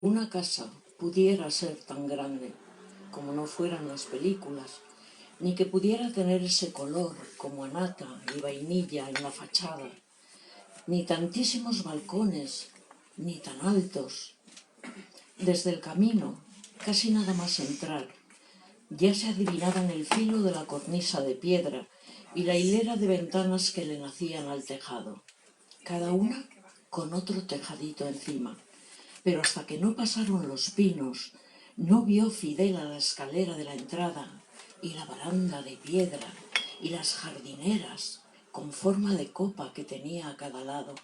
una casa pudiera ser tan grande como no fueran las películas, ni que pudiera tener ese color como a nata y vainilla en la fachada, ni tantísimos balcones, ni tan altos. Desde el camino, casi nada más entrar, ya se adivinaban el filo de la cornisa de piedra y la hilera de ventanas que le nacían al tejado, cada una con otro tejadito encima. Pero hasta que no pasaron los pinos, no vio Fidela la escalera de la entrada y la baranda de piedra y las jardineras con forma de copa que tenía a cada lado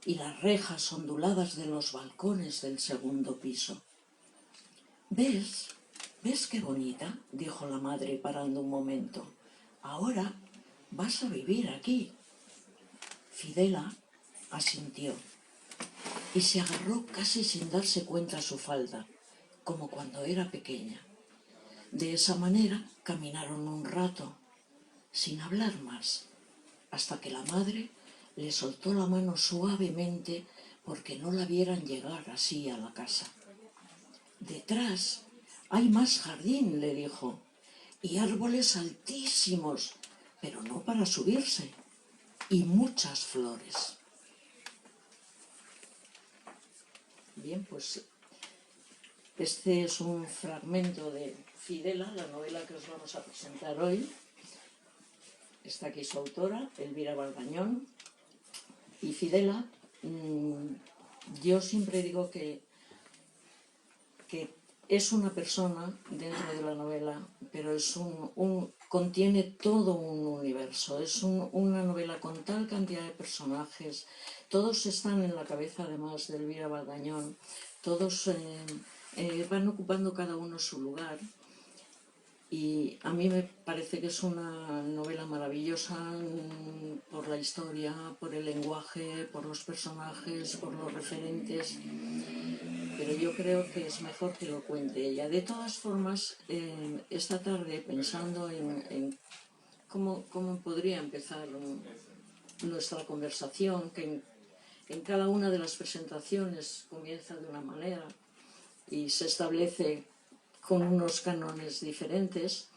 y las rejas onduladas de los balcones del segundo piso. ¿Ves? ¿Ves qué bonita?, dijo la madre parando un momento. Ahora vas a vivir aquí. Fidela asintió y se agarró casi sin darse cuenta a su falda, como cuando era pequeña. De esa manera caminaron un rato, sin hablar más, hasta que la madre le soltó la mano suavemente porque no la vieran llegar así a la casa. Detrás hay más jardín, le dijo, y árboles altísimos, pero no para subirse, y muchas flores. Bien, pues este es un fragmento de Fidela, la novela que os vamos a presentar hoy. Está aquí su autora, Elvira Baldañón. Y Fidela, yo siempre digo que es una persona dentro de la novela, pero es contiene todo un universo. Es una novela con tal cantidad de personajes. Todos están en la cabeza, además, de Elvira Baldañón. Todos van ocupando cada uno su lugar. Y a mí me parece que es una novela maravillosa por la historia, por el lenguaje, por los personajes, por los referentes, pero yo creo que es mejor que lo cuente ella. De todas formas, esta tarde, pensando en cómo podría empezar nuestra conversación, que en cada una de las presentaciones comienza de una manera y se establece con unos cánones diferentes,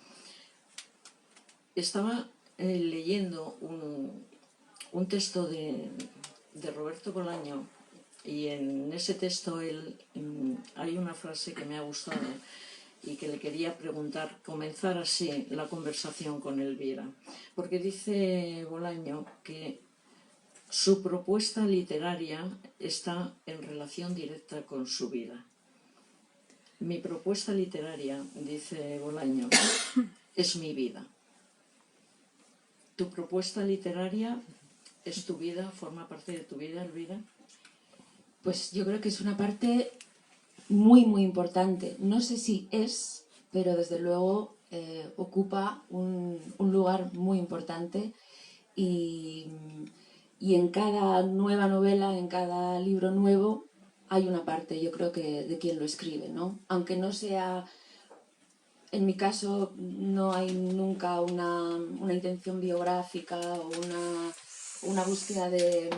estaba leyendo un texto de Roberto Bolaño, y en ese texto hay una frase que me ha gustado y que le quería preguntar, comenzar así la conversación con Elvira, porque dice Bolaño que su propuesta literaria está en relación directa con su vida. Mi propuesta literaria, dice Bolaño, es mi vida. ¿Tu propuesta literaria es tu vida, forma parte de tu vida, Elvira? Pues yo creo que es una parte muy, muy importante. No sé si es, pero desde luego ocupa un lugar muy importante y en cada nueva novela, en cada libro nuevo, hay una parte, yo creo que de quien lo escribe, ¿no? Aunque no sea, en mi caso, no hay nunca una intención biográfica o una búsqueda de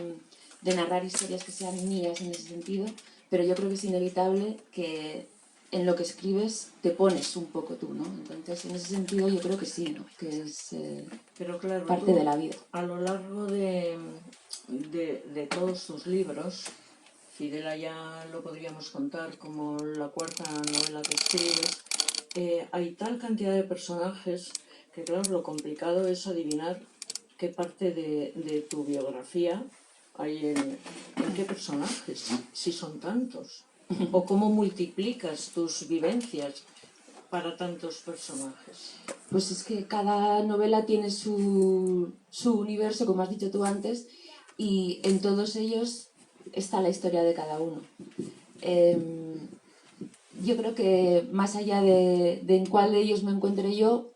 narrar historias que sean mías en ese sentido, pero yo creo que es inevitable que en lo que escribes te pones un poco tú, ¿no? Entonces, en ese sentido, yo creo que sí, ¿no? Que es Pero claro, parte de la vida. A lo largo de todos tus libros, Fidela ya lo podríamos contar como la cuarta novela que escribes, hay tal cantidad de personajes que, claro, lo complicado es adivinar qué parte de tu biografía hay en qué personajes, si son tantos, o cómo multiplicas tus vivencias para tantos personajes. Pues es que cada novela tiene su universo, como has dicho tú antes, y en todos ellos está la historia de cada uno. Yo creo que más allá de en cuál de ellos me encuentre yo,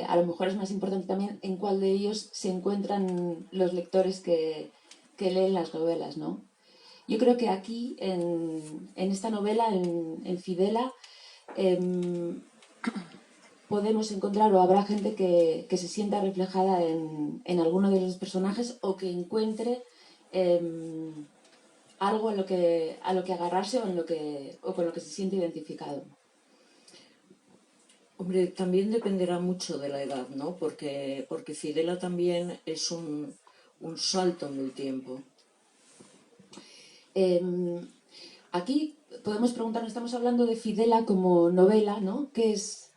a lo mejor es más importante también en cuál de ellos se encuentran los lectores que leen las novelas, ¿no? Yo creo que aquí, en esta novela, en Fidela, podemos encontrar o habrá gente que se sienta reflejada en alguno de los personajes o que encuentre algo a lo que agarrarse o con lo que se siente identificado. Hombre, también dependerá mucho de la edad, ¿no? Porque Fidela también es un salto en el tiempo. Aquí podemos preguntarnos, estamos hablando de Fidela como novela, ¿no? Qué es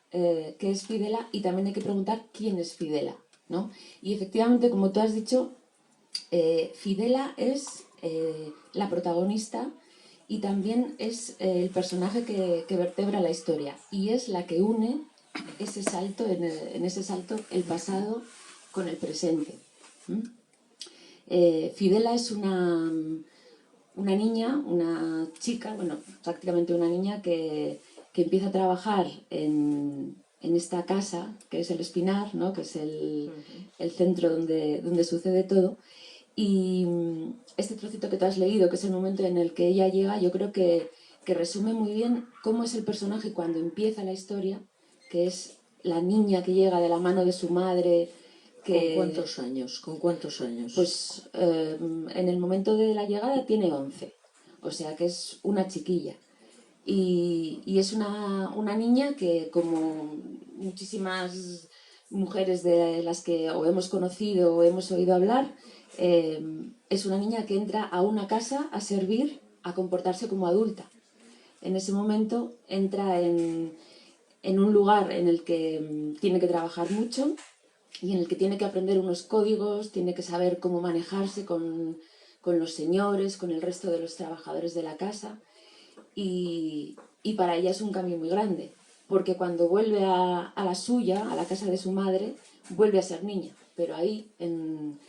Fidela? Y también hay que preguntar quién es Fidela, ¿no? Y efectivamente, como tú has dicho, Fidela es la protagonista y también es el personaje que vertebra la historia y es la que une ese salto, en ese salto, el pasado con el presente. Fidela es una niña, una chica, bueno, prácticamente una niña que empieza a trabajar en esta casa, que es el Espinar, ¿no? Que es el centro donde sucede todo. Y este trocito que tú has leído, que es el momento en el que ella llega, yo creo que resume muy bien cómo es el personaje cuando empieza la historia, que es la niña que llega de la mano de su madre. ¿Con cuántos años? ¿Con cuántos años? Pues en el momento de la llegada tiene 11, o sea que es una chiquilla. Y es una niña que, como muchísimas mujeres de las que o hemos conocido o hemos oído hablar, es una niña que entra a una casa a servir, a comportarse como adulta. En ese momento entra en un lugar en el que tiene que trabajar mucho y en el que tiene que aprender unos códigos, tiene que saber cómo manejarse con los señores, con el resto de los trabajadores de la casa. Y para ella es un cambio muy grande, porque cuando vuelve a la suya, a la casa de su madre, vuelve a ser niña, pero ahí, en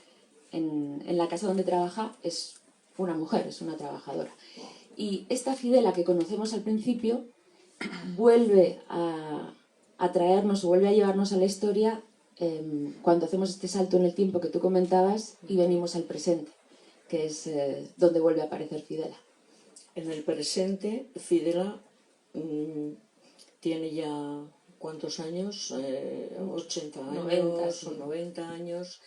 la casa donde trabaja, es una mujer, es una trabajadora. Y esta Fidela que conocemos al principio vuelve a traernos o vuelve a llevarnos a la historia cuando hacemos este salto en el tiempo que tú comentabas y venimos al presente, que es donde vuelve a aparecer Fidela. En el presente, Fidela tiene ya ¿cuántos años? 80 años 90, sí. o 90 años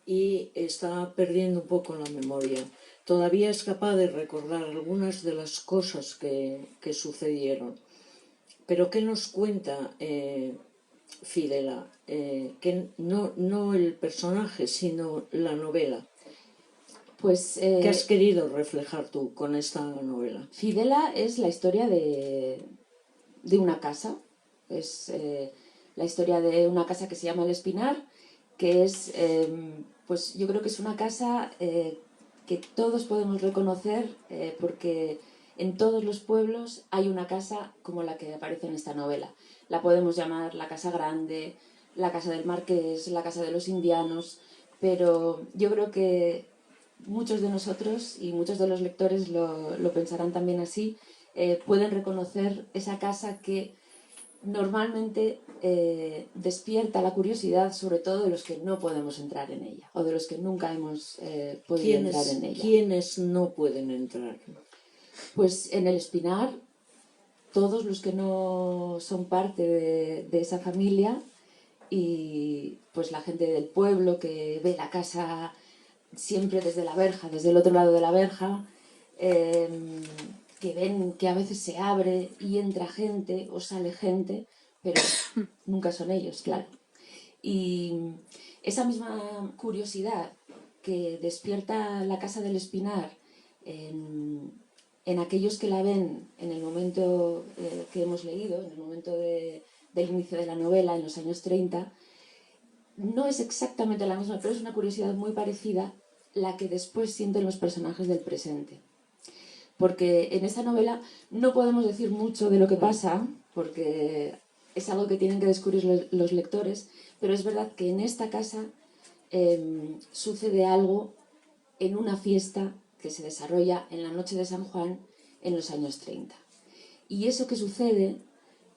y está perdiendo un poco la memoria. Todavía es capaz de recordar algunas de las cosas que sucedieron. Pero ¿qué nos cuenta Fidela? Que no el personaje, sino la novela. Pues, ¿Qué has querido reflejar tú con esta novela? Fidela es la historia de una casa. Es la historia de una casa que se llama El Espinar, que es, pues yo creo que es una casa que todos podemos reconocer porque en todos los pueblos hay una casa como la que aparece en esta novela. La podemos llamar la casa grande, la casa del marqués, la casa de los indianos, pero yo creo que muchos de nosotros y muchos de los lectores lo pensarán también así, pueden reconocer esa casa que normalmente despierta la curiosidad, sobre todo de los que no podemos entrar en ella o de los que nunca hemos podido entrar en ella. ¿Quiénes no pueden entrar? Pues en el Espinar, todos los que no son parte de esa familia y pues la gente del pueblo que ve la casa siempre desde la verja, desde el otro lado de la verja, que ven que a veces se abre y entra gente o sale gente, pero nunca son ellos, claro. Y esa misma curiosidad que despierta la casa del Espinar en aquellos que la ven en el momento que hemos leído, en el momento del inicio de la novela, en los años 30, no es exactamente la misma, pero es una curiosidad muy parecida la que después sienten los personajes del presente. Porque en esta novela no podemos decir mucho de lo que pasa, porque es algo que tienen que descubrir los lectores, pero es verdad que en esta casa sucede algo en una fiesta que se desarrolla en la noche de San Juan en los años 30. Y eso que sucede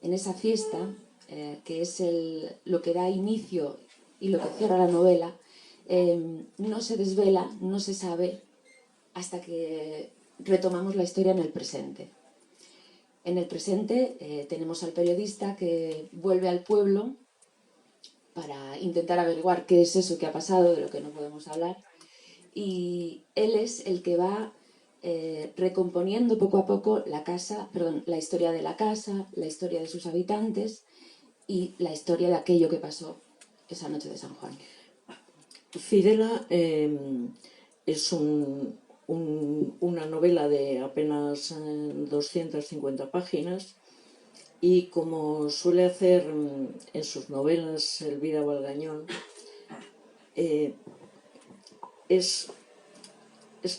en esa fiesta, que es lo que da inicio y lo que cierra la novela, no se desvela, no se sabe hasta que retomamos la historia en el presente. En el presente tenemos al periodista que vuelve al pueblo para intentar averiguar qué es eso que ha pasado, de lo que no podemos hablar, y él es el que va recomponiendo poco a poco la historia de la casa, la historia de sus habitantes y la historia de aquello que pasó esa noche de San Juan. Fidela es una novela de apenas 250 páginas y, como suele hacer en sus novelas Elvira Valgañón, es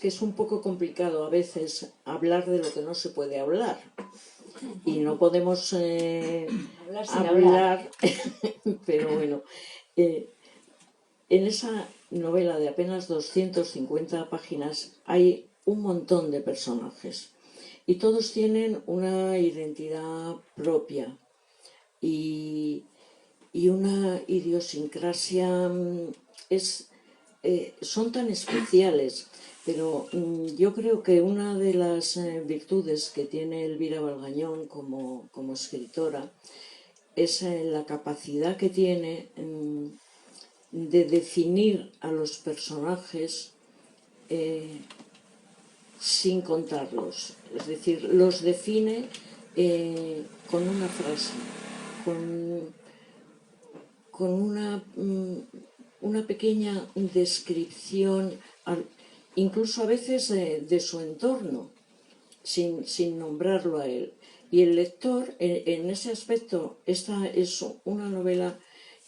que es un poco complicado a veces hablar de lo que no se puede hablar. Y no podemos hablar pero bueno, en esa novela de apenas 250 páginas hay un montón de personajes y todos tienen una identidad propia y una idiosincrasia. Son tan especiales, pero yo creo que una de las virtudes que tiene Elvira Valgañón como escritora es la capacidad que tiene de definir a los personajes sin contarlos. Es decir, los define con una frase, con una pequeña descripción, incluso a veces de su entorno, sin nombrarlo a él. Y el lector, en ese aspecto, esta es una novela,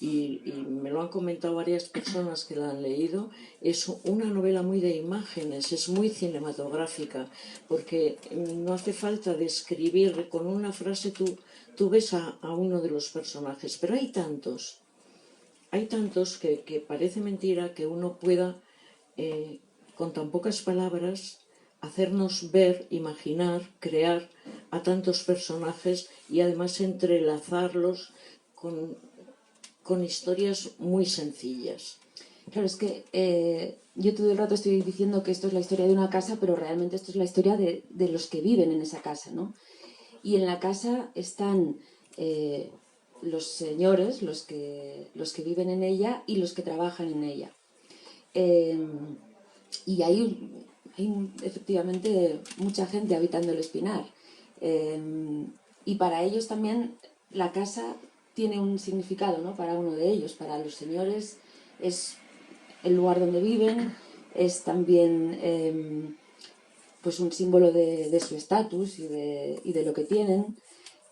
y me lo han comentado varias personas que la han leído, es una novela muy de imágenes, es muy cinematográfica, porque no hace falta describir con una frase, tú ves a uno de los personajes, pero hay tantos que parece mentira que uno pueda, con tan pocas palabras, hacernos ver, imaginar, crear a tantos personajes y además entrelazarlos con historias muy sencillas. Claro, es que yo todo el rato estoy diciendo que esto es la historia de una casa, pero realmente esto es la historia de los que viven en esa casa, ¿no? Y en la casa están los señores, los que viven en ella y los que trabajan en ella. Y hay efectivamente mucha gente habitando el Espinar. Y para ellos también la casa tiene un significado, ¿no? Para uno de ellos, para los señores es el lugar donde viven, es también pues un símbolo de su estatus y de lo que tienen.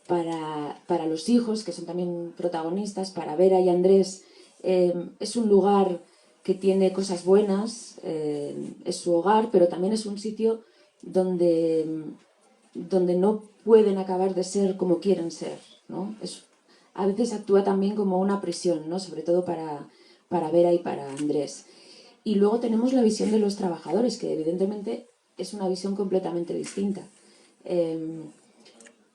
Para los hijos, que son también protagonistas, para Vera y Andrés, es un lugar que tiene cosas buenas, es su hogar, pero también es un sitio donde no pueden acabar de ser como quieren ser, ¿no? A veces actúa también como una prisión, ¿no? Sobre todo para Vera y para Andrés. Y luego tenemos la visión de los trabajadores, que evidentemente es una visión completamente distinta.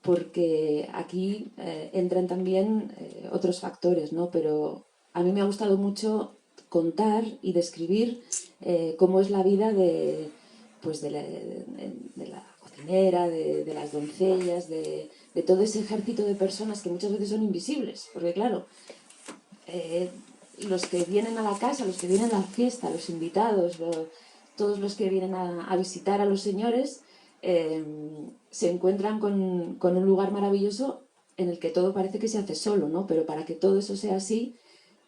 Porque aquí entran también otros factores, ¿no? Pero a mí me ha gustado mucho contar y describir cómo es la vida pues de la cocinera, de las doncellas, de todo ese ejército de personas que muchas veces son invisibles, porque claro, los que vienen a la casa, los que vienen a la fiesta, los invitados, todos los que vienen a visitar a los señores, se encuentran con un lugar maravilloso en el que todo parece que se hace solo, ¿no? Pero para que todo eso sea así,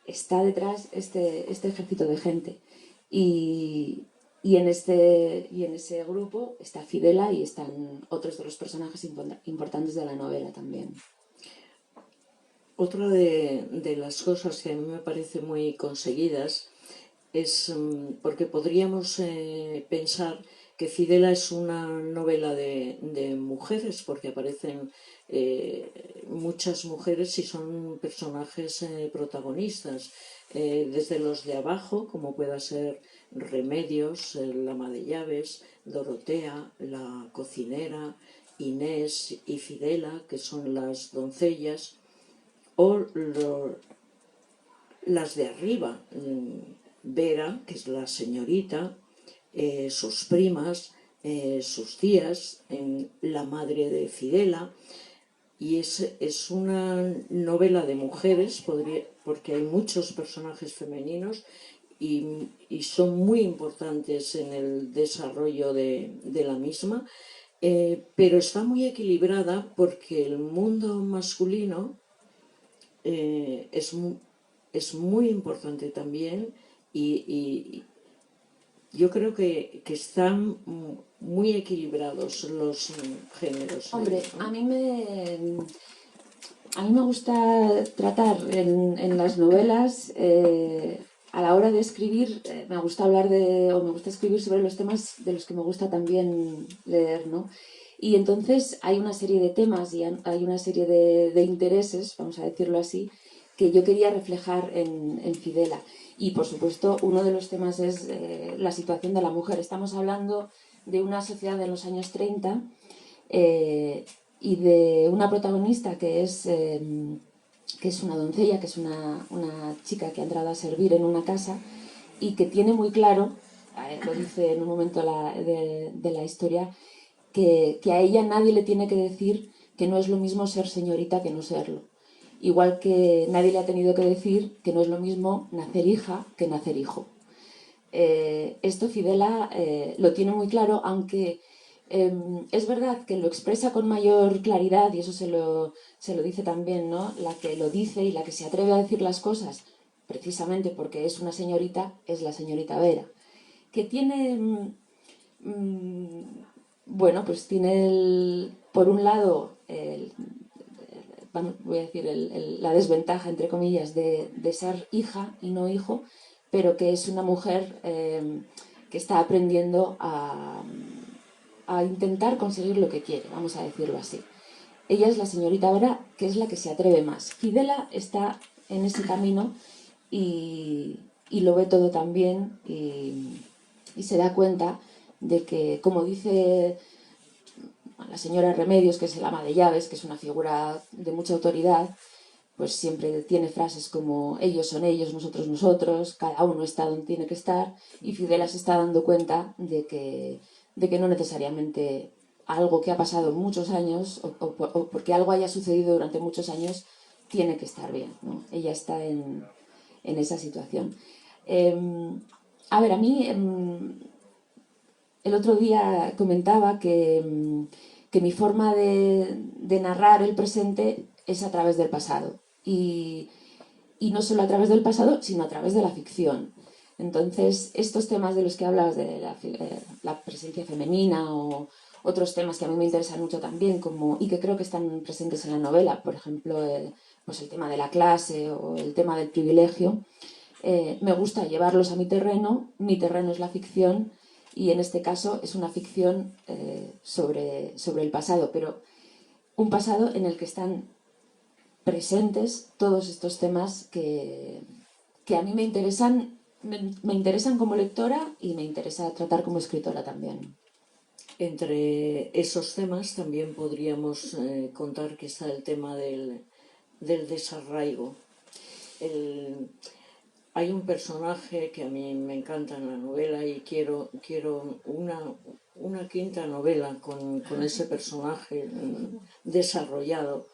está detrás este ejército de gente. Y en ese grupo está Fidela y están otros de los personajes importantes de la novela también. Otra de las cosas que a mí me parece muy conseguidas es porque podríamos pensar que Fidela es una novela de mujeres, porque aparecen muchas mujeres y son personajes protagonistas, desde los de abajo, como pueda ser Remedios, la ama de llaves, Dorotea, la cocinera, Inés y Fidela, que son las doncellas, o las de arriba, Vera, que es la señorita, sus primas, sus tías, la madre de Fidela. Y es una novela de mujeres, porque hay muchos personajes femeninos y son muy importantes en el desarrollo de la misma, pero está muy equilibrada porque el mundo masculino es muy importante también y yo creo que están muy equilibrados los géneros ahí, Hombre, ¿no? a mí me gusta tratar en las novelas, a la hora de escribir, me gusta hablar o me gusta escribir sobre los temas de los que me gusta también leer, ¿no? Y entonces hay una serie de temas y hay una serie de intereses, vamos a decirlo así, que yo quería reflejar en Fidela. Y por supuesto, uno de los temas es la situación de la mujer. Estamos hablando de una sociedad de los años 30 y de una protagonista que es una doncella, que es una chica que ha entrado a servir en una casa y que tiene muy claro, lo dice en un momento de la historia, que a ella nadie le tiene que decir que no es lo mismo ser señorita que no serlo. Igual que nadie le ha tenido que decir que no es lo mismo nacer hija que nacer hijo. Esto Fidela lo tiene muy claro, aunque es verdad que lo expresa con mayor claridad, y eso se lo dice también, ¿no? La que lo dice y la que se atreve a decir las cosas, precisamente porque es una señorita, es la señorita Vera, que tiene, bueno, pues tiene por un lado, voy a decir, la desventaja, entre comillas, de ser hija y no hijo, pero que es una mujer que está aprendiendo a intentar conseguir lo que quiere, vamos a decirlo así. Ella es la señorita Vera, que es la que se atreve más. Fidela está en ese camino y lo ve todo también y se da cuenta de que, como dice la señora Remedios, que es el ama de llaves, que es una figura de mucha autoridad, pues siempre tiene frases como ellos son ellos, nosotros nosotros, cada uno está donde tiene que estar, y Fidela se está dando cuenta de que no necesariamente algo que ha pasado muchos años o porque algo haya sucedido durante muchos años tiene que estar bien, ¿no? Ella está en esa situación. A ver, a mí el otro día comentaba que mi forma de narrar el presente es a través del pasado. Y no solo a través del pasado, sino a través de la ficción. Entonces, estos temas de los que hablas, de la presencia femenina o otros temas que a mí me interesan mucho también, y que creo que están presentes en la novela, por ejemplo, pues el tema de la clase o el tema del privilegio, me gusta llevarlos a mi terreno es la ficción y en este caso es una ficción sobre el pasado, pero un pasado en el que están presentes todos estos temas que a mí me interesan como lectora y me interesa tratar como escritora también. Entre esos temas también podríamos contar que está el tema del desarraigo. Hay un personaje que a mí me encanta en la novela y quiero una quinta novela con ese personaje desarrollado,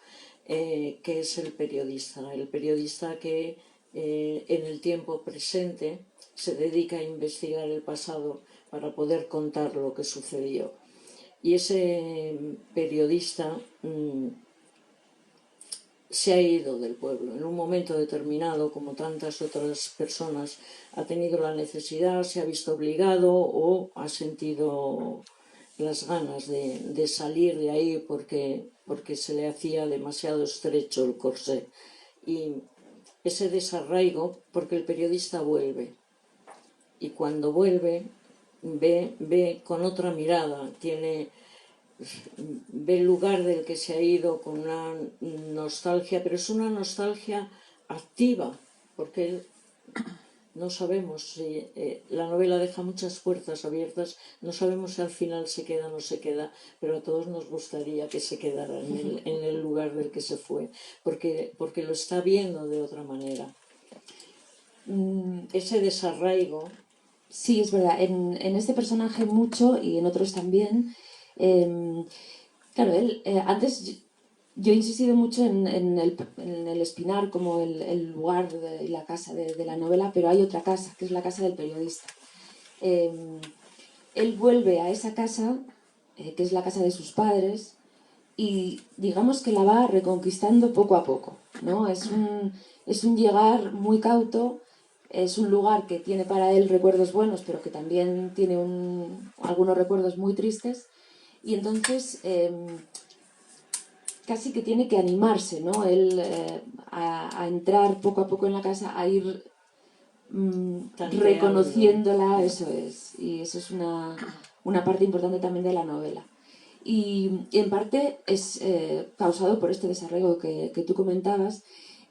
que es el periodista que en el tiempo presente se dedica a investigar el pasado para poder contar lo que sucedió. Y ese periodista se ha ido del pueblo. En un momento determinado, como tantas otras personas, ha tenido la necesidad, se ha visto obligado o ha sentido las ganas de salir de ahí porque se le hacía demasiado estrecho el corsé. Y ese desarraigo, porque el periodista vuelve. Y cuando vuelve, ve con otra mirada, ve el lugar del que se ha ido con una nostalgia, pero es una nostalgia activa, porque no sabemos si la novela deja muchas puertas abiertas, no sabemos si al final se queda o no se queda, pero a todos nos gustaría que se quedara en el lugar del que se fue, porque lo está viendo de otra manera. Ese desarraigo. Sí, es verdad, en este personaje mucho y en otros también. Claro, él antes Yo he insistido mucho en el Espinar como el lugar y la casa de la novela, pero hay otra casa, que es la casa del periodista. Eh, Él vuelve a esa casa, que es la casa de sus padres, y digamos que la va reconquistando poco a poco, ¿no? Es un llegar muy cauto, es un lugar que tiene para él recuerdos buenos, pero que también tiene algunos recuerdos muy tristes, y entonces casi que tiene que animarse, ¿no? Él a entrar poco a poco en la casa, a ir reconociéndola, eso es, y eso es una parte importante también de la novela. Y en parte es causado por este desarraigo que tú comentabas,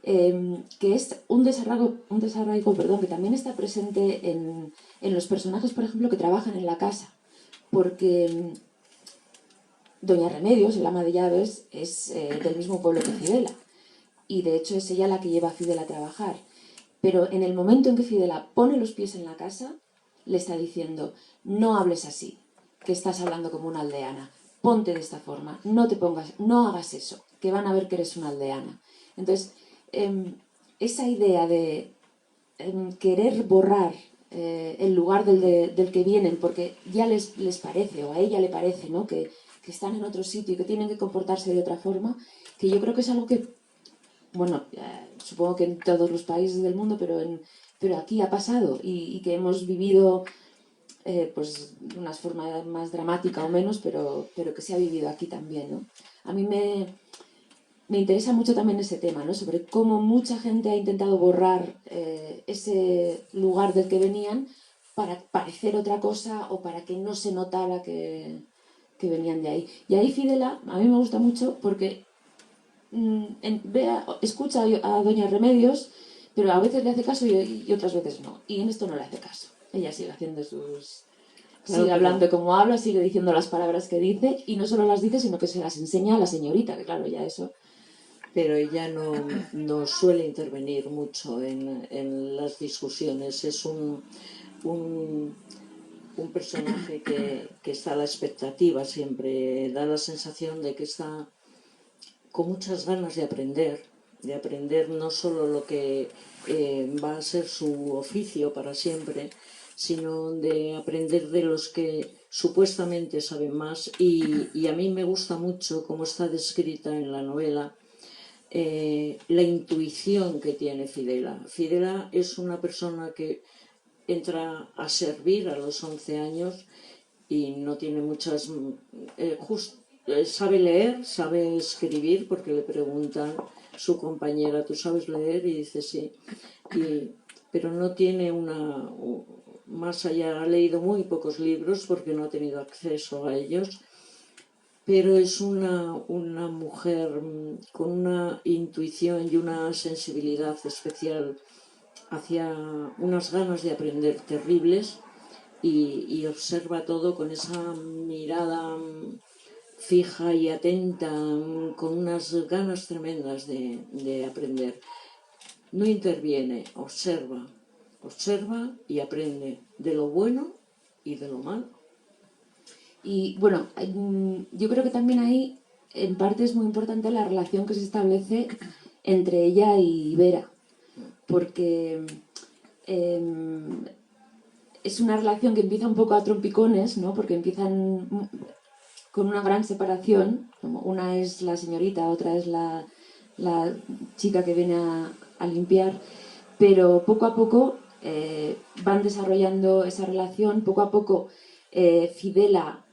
que es un desarraigo perdón, que también está presente en los personajes, por ejemplo, que trabajan en la casa, porque Doña Remedios, el ama de llaves, es del mismo pueblo que Fidela, y de hecho es ella la que lleva a Fidela a trabajar. Pero en el momento en que Fidela pone los pies en la casa, le está diciendo, no hables así, que estás hablando como una aldeana, ponte de esta forma, no hagas eso, que van a ver que eres una aldeana. Entonces, esa idea de querer borrar el lugar del que vienen, porque ya les parece, o a ella le parece, ¿no? Que están en otro sitio y que tienen que comportarse de otra forma, que yo creo que es algo que bueno, supongo que en todos los países del mundo, pero aquí ha pasado y que hemos vivido pues de una forma más dramática o menos, pero que se ha vivido aquí también, ¿no? A mí me interesa mucho también ese tema, ¿no? Sobre cómo mucha gente ha intentado borrar ese lugar del que venían para parecer otra cosa o para que no se notara que venían de ahí. Y ahí Fidela, a mí me gusta mucho porque escucha a Doña Remedios, pero a veces le hace caso y otras veces no. Y en esto no le hace caso. Ella sigue haciendo Claro, sigue hablando como habla, sigue diciendo las palabras que dice, y no solo las dice, sino que se las enseña a la señorita, que claro, ya eso. pero ella no suele intervenir mucho en las discusiones. Es un personaje que está a la expectativa siempre. Da la sensación de que está con muchas ganas de aprender no solo lo que va a ser su oficio para siempre, sino de aprender de los que supuestamente saben más. Y a mí me gusta mucho cómo está descrita en la novela la intuición que tiene Fidela. Fidela es una persona que entra a servir a los 11 años y no tiene muchas... sabe leer, sabe escribir, porque le preguntan su compañera, ¿tú sabes leer? Y dice sí. Pero no tiene una... Más allá, ha leído muy pocos libros porque no ha tenido acceso a ellos, pero es una mujer con una intuición y una sensibilidad especial hacia unas ganas de aprender terribles y observa todo con esa mirada fija y atenta, con unas ganas tremendas de aprender. No interviene, observa y aprende de lo bueno y de lo malo. Y bueno, yo creo que también ahí en parte es muy importante la relación que se establece entre ella y Vera, porque es una relación que empieza un poco a trompicones, ¿no? Porque empiezan con una gran separación, como una es la señorita, otra es la chica que viene a limpiar, pero poco a poco van desarrollando esa relación, poco a poco Fidela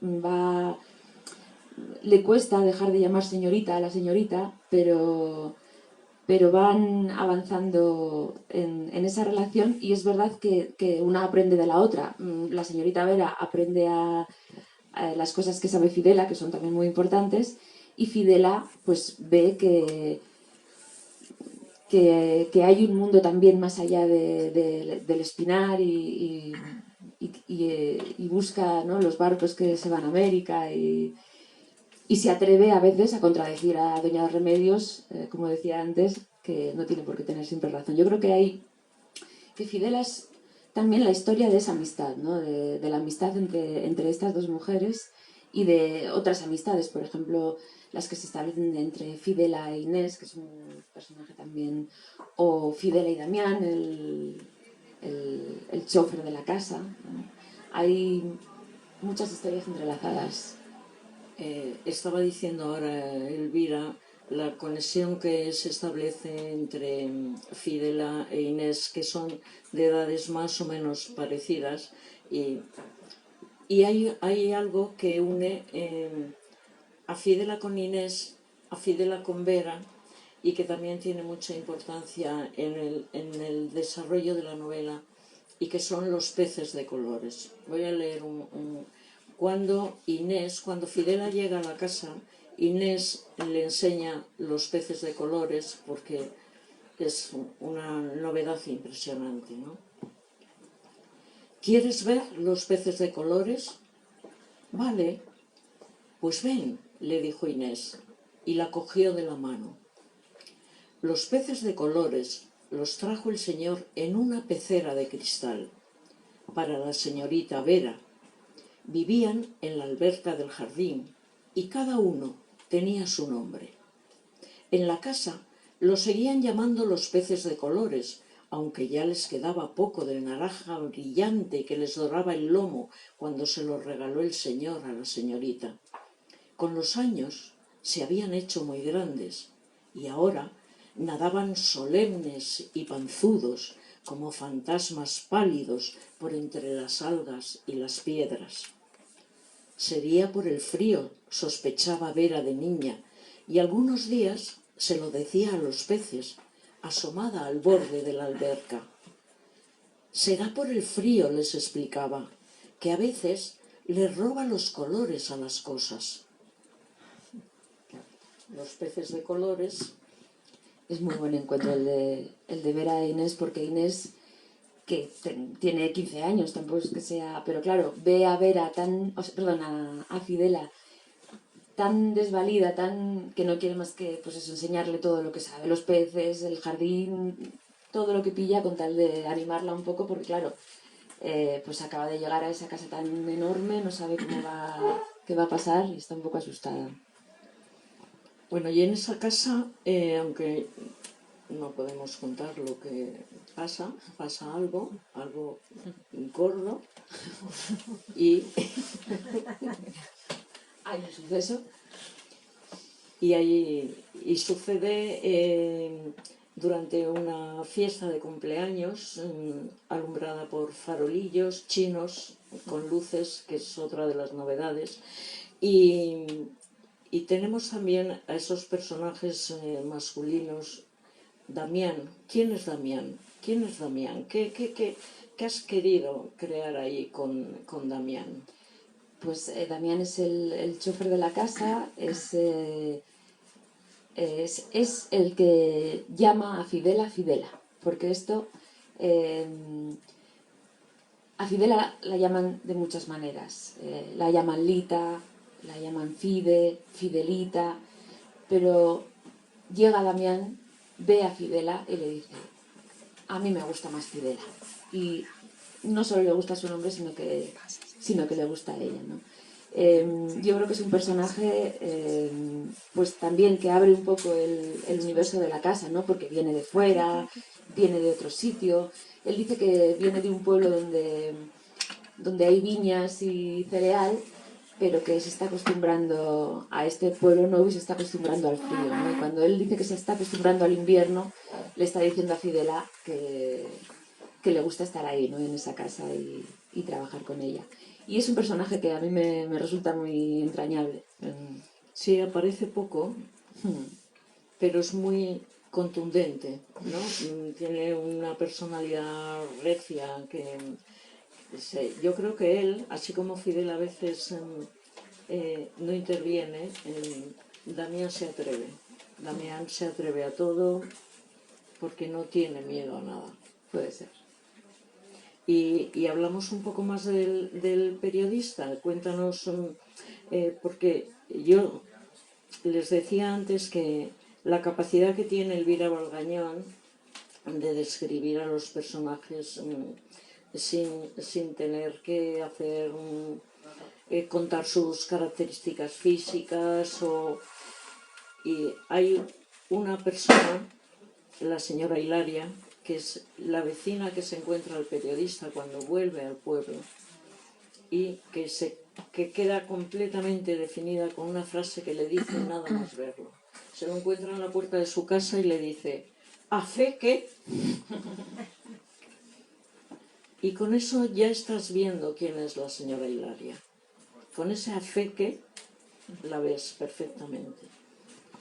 le cuesta dejar de llamar señorita a la señorita, pero van avanzando en esa relación y es verdad que una aprende de la otra. La señorita Vera aprende a las cosas que sabe Fidela, que son también muy importantes, y Fidela pues ve que hay un mundo también más allá del Espinar y busca, ¿no?, los barcos que se van a América y se atreve a veces a contradecir a Doña Remedios, como decía antes, que no tiene por qué tener siempre razón. Yo creo que Fidela es también la historia de esa amistad, ¿no? De la amistad entre estas dos mujeres y de otras amistades. Por ejemplo, las que se establecen entre Fidela e Inés, que es un personaje también, o Fidela y Damián, el chofer de la casa, ¿no? Hay muchas historias entrelazadas. Estaba diciendo ahora Elvira la conexión que se establece entre Fidela e Inés, que son de edades más o menos parecidas, y hay algo que une a Fidela con Inés, a Fidela con Vera, y que también tiene mucha importancia en el desarrollo de la novela, y que son los peces de colores. Voy a leer cuando Fidela llega a la casa, Inés le enseña los peces de colores, porque es una novedad impresionante, ¿no? ¿Quieres ver los peces de colores? Vale, pues ven, le dijo Inés, y la cogió de la mano. Los peces de colores los trajo el señor en una pecera de cristal para la señorita Vera. Vivían en la alberca del jardín y cada uno tenía su nombre. En la casa los seguían llamando los peces de colores, aunque ya les quedaba poco del naranja brillante que les doraba el lomo cuando se los regaló el señor a la señorita. Con los años se habían hecho muy grandes y ahora nadaban solemnes y panzudos como fantasmas pálidos por entre las algas y las piedras. Sería por el frío, sospechaba Vera de niña, y algunos días se lo decía a los peces, asomada al borde de la alberca. Será por el frío, les explicaba, que a veces les roba los colores a las cosas. Los peces de colores. Es muy buen encuentro el de Vera e Inés, porque Inés, que tiene 15 años, tampoco es que sea... Pero claro, ve a Vera a Fidela tan desvalida, que no quiere más que pues eso, enseñarle todo lo que sabe, los peces, el jardín, todo lo que pilla con tal de animarla un poco, porque claro, pues acaba de llegar a esa casa tan enorme, no sabe qué va a pasar y está un poco asustada. Bueno, y en esa casa, aunque no podemos contar lo que pasa algo gordo, y Hay un suceso. Y sucede durante una fiesta de cumpleaños alumbrada por farolillos chinos con luces, que es otra de las novedades, y tenemos también a esos personajes masculinos. Damián, ¿quién es Damián? ¿Quién es Damián? ¿Qué has querido crear ahí con Damián? Pues Damián es el chofer de la casa, es el que llama a Fidela Fidela, porque esto a Fidela la llaman de muchas maneras, la llaman Lita, la llaman Fide, Fidelita, pero llega Damián, ve a Fidela y le dice: a mí me gusta más Fidela. Y no solo le gusta su nombre, sino que le gusta a ella, ¿no? Yo creo que es un personaje pues también que abre un poco el universo de la casa, ¿no? Porque viene de fuera, viene de otro sitio. Él dice que viene de un pueblo donde hay viñas y cereal, pero que se está acostumbrando a este pueblo nuevo y se está acostumbrando al frío, ¿no? Y cuando él dice que se está acostumbrando al invierno, le está diciendo a Fidela que le gusta estar ahí, ¿no? En esa casa y trabajar con ella. Y es un personaje que a mí me resulta muy entrañable. Sí, aparece poco, pero es muy contundente, ¿no? Tiene una personalidad recia que... yo creo que él, así como Fidel a veces no interviene, Damián se atreve. Damián se atreve a todo porque no tiene miedo a nada. Puede ser. Y hablamos un poco más del periodista. Cuéntanos, porque yo les decía antes que la capacidad que tiene Elvira Valgañón de describir a los personajes sin tener que hacer contar sus características físicas y hay una persona, la señora Hilaria, que es la vecina que se encuentra al periodista cuando vuelve al pueblo y que queda completamente definida con una frase que le dice nada más verlo. Se lo encuentra en la puerta de su casa y le dice: ¿a fe qué? Y con eso ya estás viendo quién es la señora Hilaria. Con ese a fe que la ves perfectamente.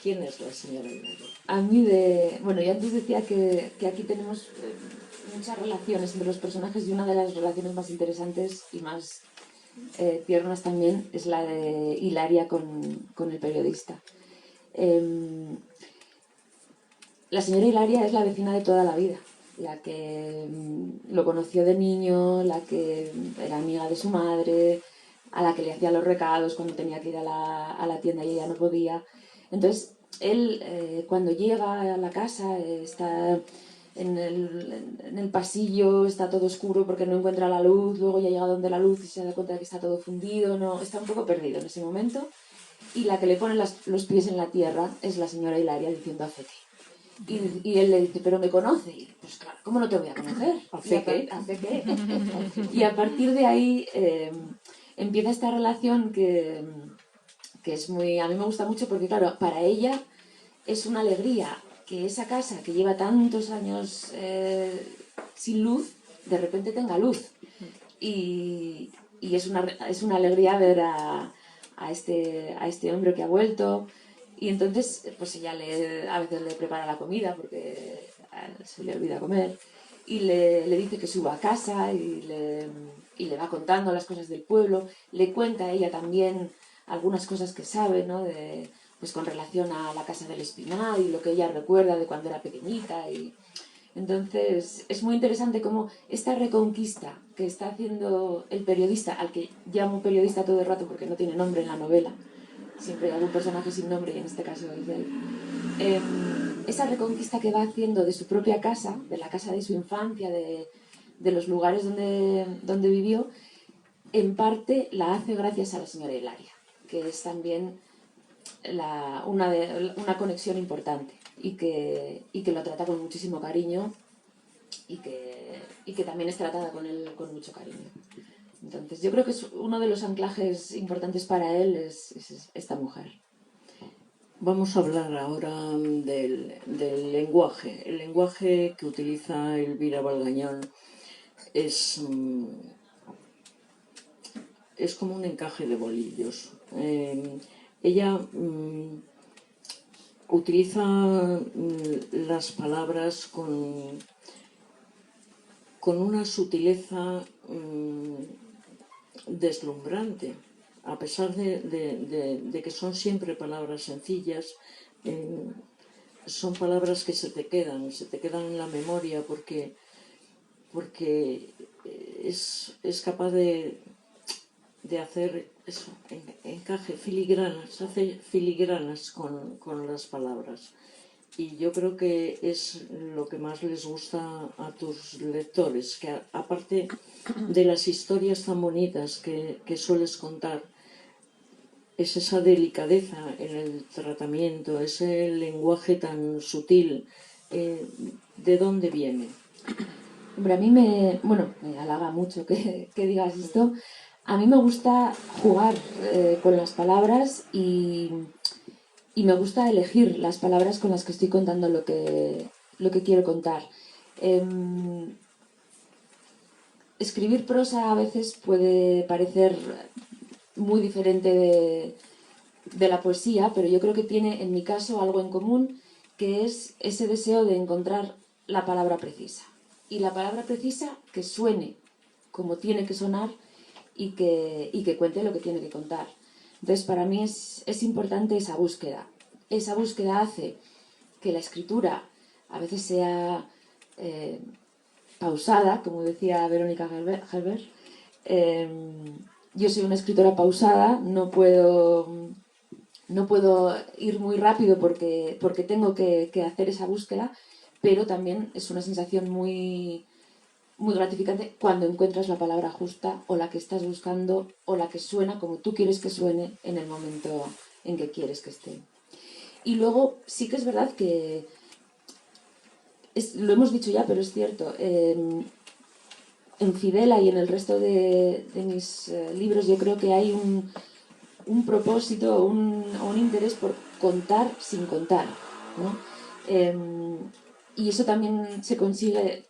¿Quién es la señora Hilaria? A mí bueno, yo antes decía que aquí tenemos muchas relaciones entre los personajes, y una de las relaciones más interesantes y más tiernas también es la de Hilaria con el periodista. La señora Hilaria es la vecina de toda la vida, la que lo conoció de niño, la que era amiga de su madre, a la que le hacía los recados cuando tenía que ir a la tienda y ella no podía. Entonces, él cuando llega a la casa está en el pasillo, está todo oscuro porque no encuentra la luz, luego ya llega donde la luz y se da cuenta de que está todo fundido, no, está un poco perdido en ese momento. Y la que le pone los pies en la tierra es la señora Hilaria diciendo a Fete. Y él le dice: ¿pero me conoce? Y pues claro, ¿cómo no te voy a conocer? ¿Hace qué? ¿Hace qué? Y a partir de ahí empieza esta relación que es muy... A mí me gusta mucho porque, claro, para ella es una alegría que esa casa que lleva tantos años sin luz, de repente tenga luz. Y es una alegría ver a este hombre que ha vuelto. Y entonces, pues ella a veces le prepara la comida porque a él se le olvida comer. Y le dice que suba a casa y le va contando las cosas del pueblo. Le cuenta a ella también algunas cosas que sabe, ¿no? Pues con relación a la casa del Espinar y lo que ella recuerda de cuando era pequeñita. Entonces, es muy interesante cómo esta reconquista que está haciendo el periodista, al que llamo periodista todo el rato porque no tiene nombre en la novela, siempre hay algún personaje sin nombre y en este caso es de él, esa reconquista que va haciendo de su propia casa, de la casa de su infancia, de los lugares donde vivió, en parte la hace gracias a la señora Hilaria, que es también una conexión importante y que lo trata con muchísimo cariño y que también es tratada con él con mucho cariño. Entonces yo creo que es uno de los anclajes importantes para él es esta mujer. Vamos a hablar ahora del lenguaje. El lenguaje que utiliza Elvira Valgañón es como un encaje de bolillos. Ella utiliza las palabras con una sutileza deslumbrante. A pesar de que son siempre palabras sencillas, son palabras que se te quedan en la memoria porque es capaz de hacer eso, encaje, hace filigranas con las palabras. Y yo creo que es lo que más les gusta a tus lectores, que aparte de las historias tan bonitas que sueles contar, es esa delicadeza en el tratamiento, ese lenguaje tan sutil. ¿De dónde viene? Hombre, a mí me halaga mucho que digas esto. A mí me gusta jugar con las palabras y me gusta elegir las palabras con las que estoy contando lo que quiero contar. Escribir prosa a veces puede parecer muy diferente de la poesía, pero yo creo que tiene en mi caso algo en común, que es ese deseo de encontrar la palabra precisa. Y la palabra precisa que suene como tiene que sonar y que cuente lo que tiene que contar. Entonces, para mí es importante esa búsqueda. Esa búsqueda hace que la escritura a veces sea pausada, como decía Verónica Gerber. Yo soy una escritora pausada, no puedo ir muy rápido porque tengo que hacer esa búsqueda, pero también es una sensación muy, muy gratificante cuando encuentras la palabra justa o la que estás buscando o la que suena como tú quieres que suene en el momento en que quieres que esté. Y luego sí que es verdad que, lo hemos dicho ya, pero es cierto, en Fidela y en el resto de mis libros yo creo que hay un propósito o un interés por contar sin contar, ¿no? Y eso también se consigue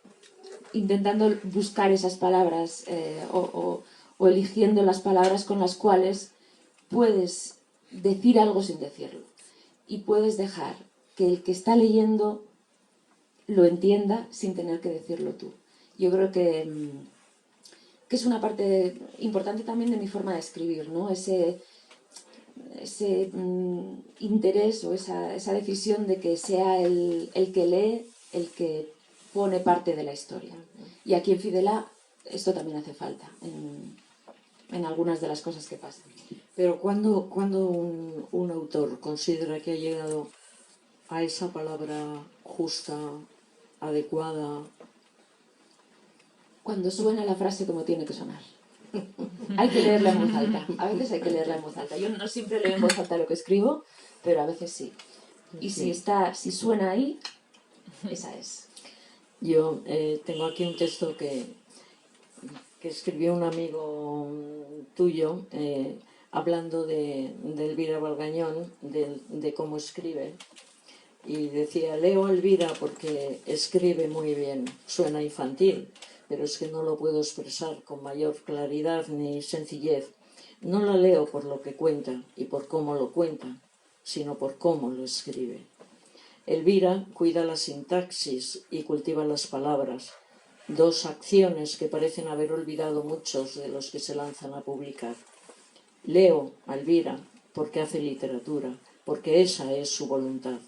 intentando buscar esas palabras o eligiendo las palabras con las cuales puedes decir algo sin decirlo y puedes dejar que el que está leyendo lo entienda sin tener que decirlo tú. Yo creo que es una parte importante también de mi forma de escribir, ¿no? Ese interés o esa decisión de que sea el que lee el que pone parte de la historia. Y aquí en Fidela esto también hace falta en algunas de las cosas que pasan. Pero cuando un autor considera que ha llegado a esa palabra justa, adecuada, cuando suena la frase como tiene que sonar. Hay que leerla en voz alta. A veces hay que leerla en voz alta. Yo no siempre leo en voz alta lo que escribo, pero a veces sí. Y sí. si suena ahí, esa es. Yo tengo aquí un texto que escribió un amigo tuyo hablando de Elvira Valgañón, de cómo escribe. Y decía, leo a Elvira porque escribe muy bien, suena infantil, pero es que no lo puedo expresar con mayor claridad ni sencillez. No la leo por lo que cuenta y por cómo lo cuenta, sino por cómo lo escribe. Elvira cuida la sintaxis y cultiva las palabras, dos acciones que parecen haber olvidado muchos de los que se lanzan a publicar. Leo a Elvira porque hace literatura, porque esa es su voluntad.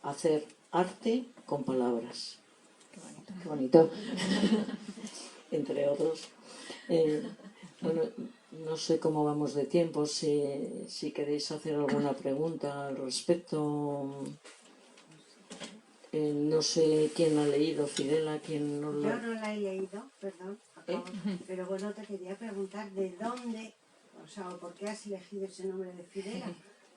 Hacer arte con palabras. Qué bonito. Entre otros. Bueno, no sé cómo vamos de tiempo, si queréis hacer alguna pregunta al respecto. No sé quién ha leído Fidela, quién no lo... Yo no la he leído, perdón, pero bueno, te quería preguntar de dónde, o sea, o por qué has elegido ese nombre de Fidela,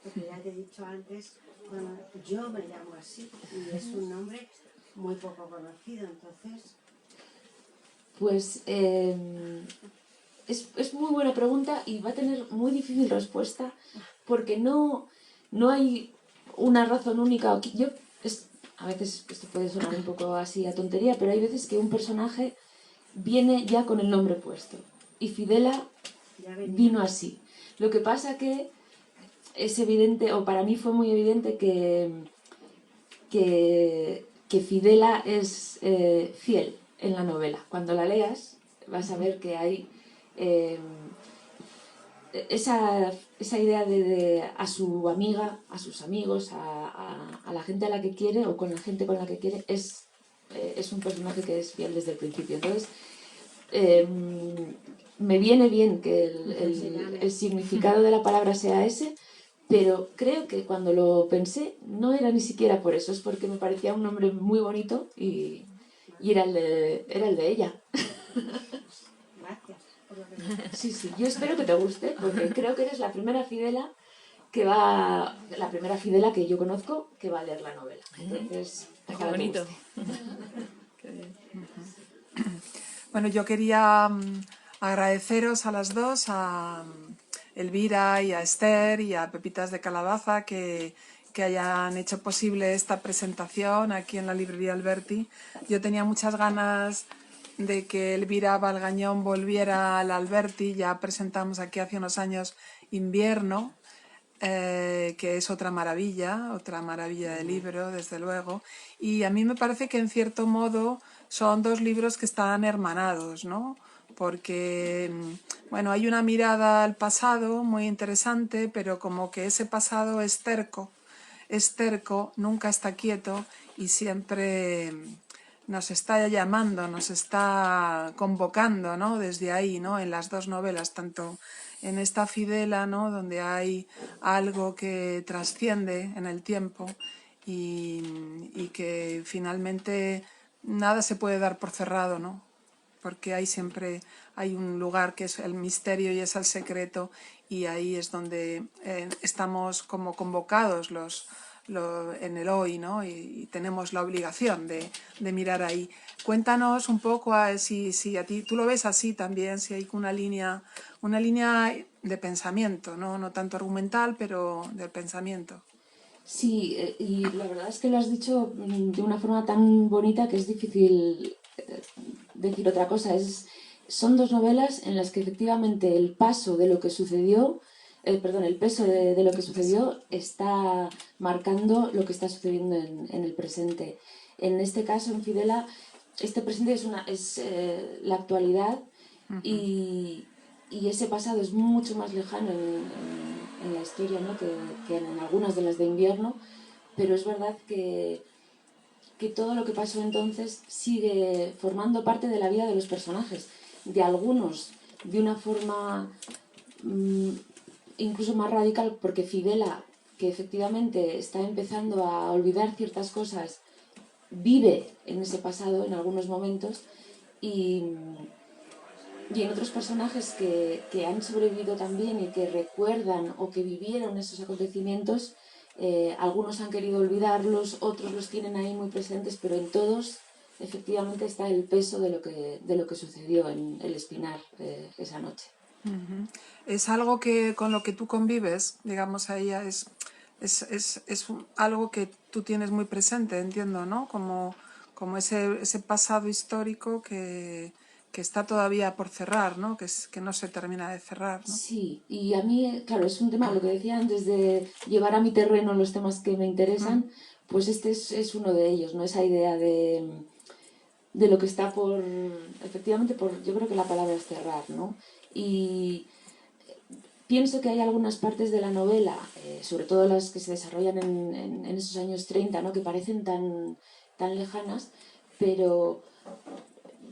porque ya te he dicho antes, bueno, yo me llamo así y es un nombre muy poco conocido, entonces... Pues es muy buena pregunta y va a tener muy difícil respuesta porque no hay una razón única. A veces esto puede sonar un poco así a tontería, pero hay veces que un personaje viene ya con el nombre puesto. Y Fidela vino así. Lo que pasa que es evidente, o para mí fue muy evidente que Fidela es fiel en la novela. Cuando la leas vas a ver que hay esa idea de a su amiga, a sus amigos, a la gente a la que quiere o con la gente con la que quiere, es un personaje que es fiel desde el principio. Entonces, me viene bien que el significado de la palabra sea ese, pero creo que cuando lo pensé no era ni siquiera por eso, es porque me parecía un nombre muy bonito y era el de ella. Gracias por lo que Sí, yo espero que te guste, porque creo que eres la primera Fidela que yo conozco que va a leer la novela. Entonces, qué bonito. Qué bien. Bueno, yo quería agradeceros a las dos, a Elvira y a Esther y a Pepitas de Calabaza, que hayan hecho posible esta presentación aquí en la librería Alberti. Yo tenía muchas ganas de que Elvira Valgañón volviera al Alberti. Ya presentamos aquí hace unos años Invierno, que es otra maravilla de libro, desde luego. Y a mí me parece que en cierto modo son dos libros que están hermanados, ¿no? Porque, bueno, hay una mirada al pasado muy interesante, pero como que ese pasado es terco, nunca está quieto y siempre nos está llamando, nos está convocando, ¿no? Desde ahí, ¿no? En las dos novelas, tanto en esta Fidela, ¿no? Donde hay algo que trasciende en el tiempo y que finalmente nada se puede dar por cerrado, ¿no? Porque siempre hay un lugar que es el misterio y es el secreto, y ahí es donde estamos como convocados los en el hoy, ¿no? Y tenemos la obligación de mirar ahí. Cuéntanos un poco si a ti, tú lo ves así también, si hay una línea de pensamiento, no tanto argumental, pero del pensamiento. Sí, y la verdad es que lo has dicho de una forma tan bonita que es difícil decir otra cosa. Son dos novelas en las que efectivamente el paso de lo que sucedió, el peso de lo que sucedió está marcando lo que está sucediendo en el presente. En este caso, en Fidela, este presente es la actualidad y ese pasado es mucho más lejano en la historia, ¿no? que en algunas de las de invierno, pero es verdad que todo lo que pasó entonces sigue formando parte de la vida de los personajes, de algunos de una forma incluso más radical, porque Fidela, que efectivamente está empezando a olvidar ciertas cosas, vive en ese pasado en algunos momentos, y en otros personajes que han sobrevivido también y que recuerdan o que vivieron esos acontecimientos, algunos han querido olvidarlos, otros los tienen ahí muy presentes, pero en todos efectivamente está el peso de lo que sucedió en el Espinar esa noche. Es algo que con lo que tú convives, digamos, a ella es algo que tú tienes muy presente, entiendo, ¿no? Como ese pasado histórico que está todavía por cerrar, ¿no? Que no se termina de cerrar, ¿no? Sí, y a mí, claro, es un tema, lo que decía antes, de llevar a mi terreno los temas que me interesan, pues este es uno de ellos, ¿no? Esa idea de lo que está efectivamente, yo creo que la palabra es cerrar, ¿no? Y pienso que hay algunas partes de la novela, sobre todo las que se desarrollan en esos años 30, ¿no? Que parecen tan lejanas, pero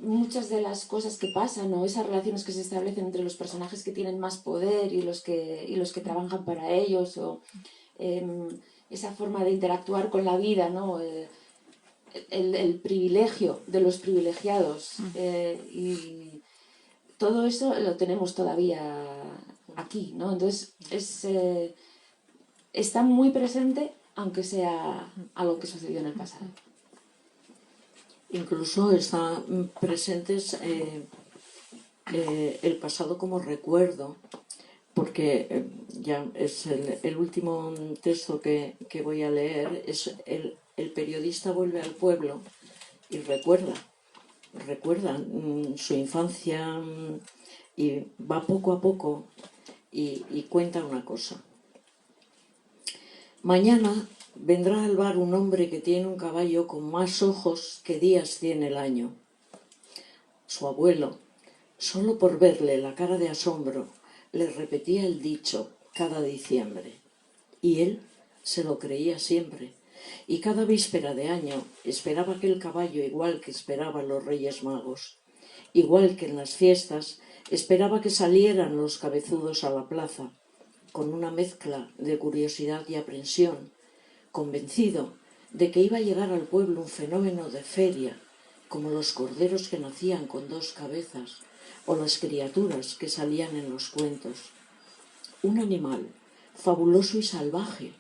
muchas de las cosas que pasan o esas relaciones que se establecen entre los personajes que tienen más poder y los que trabajan para ellos, o esa forma de interactuar con la vida, ¿no? El privilegio de los privilegiados, y todo eso lo tenemos todavía aquí, ¿no? Entonces está muy presente, aunque sea algo que sucedió en el pasado. Incluso están presentes el pasado como recuerdo, porque ya es el último texto que voy a leer, es el periodista vuelve al pueblo y recuerda su infancia, y va poco a poco y cuenta una cosa. Mañana vendrá al bar un hombre que tiene un caballo con más ojos que días tiene el año. Su abuelo, solo por verle la cara de asombro, le repetía el dicho cada diciembre. Y él se lo creía siempre. Y cada víspera de año esperaba aquel caballo igual que esperaban los Reyes Magos. Igual que en las fiestas, esperaba que salieran los cabezudos a la plaza, con una mezcla de curiosidad y aprensión, convencido de que iba a llegar al pueblo un fenómeno de feria, como los corderos que nacían con dos cabezas o las criaturas que salían en los cuentos. Un animal fabuloso y salvaje,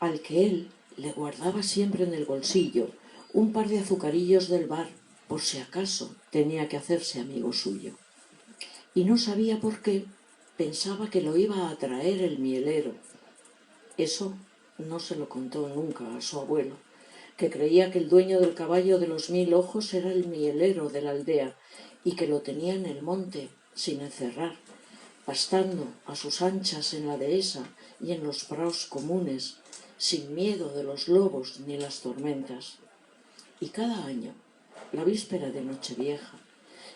al que él le guardaba siempre en el bolsillo un par de azucarillos del bar, por si acaso tenía que hacerse amigo suyo. Y no sabía por qué, pensaba que lo iba a traer el mielero. Eso no se lo contó nunca a su abuelo, que creía que el dueño del caballo de los 1000 ojos era el mielero de la aldea y que lo tenía en el monte, sin encerrar, pastando a sus anchas en la dehesa y en los praos comunes, sin miedo de los lobos ni las tormentas. Y cada año, la víspera de Nochevieja,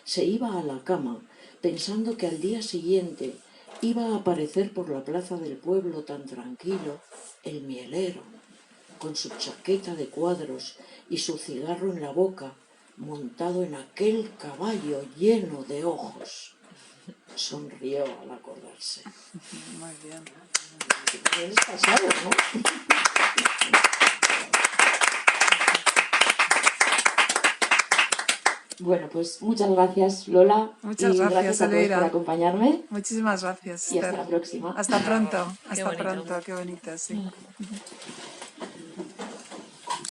se iba a la cama pensando que al día siguiente iba a aparecer por la plaza del pueblo tan tranquilo el mielero, con su chaqueta de cuadros y su cigarro en la boca, montado en aquel caballo lleno de ojos. Sonrió al acordarse. Muy bien. Es pasado, ¿no? Bueno, pues muchas gracias, Lola. Muchas gracias, a todos Elvira, por acompañarme. Muchísimas gracias, Y hasta Esther. la próxima. Hasta pronto, Qué bonito. qué bonito, sí.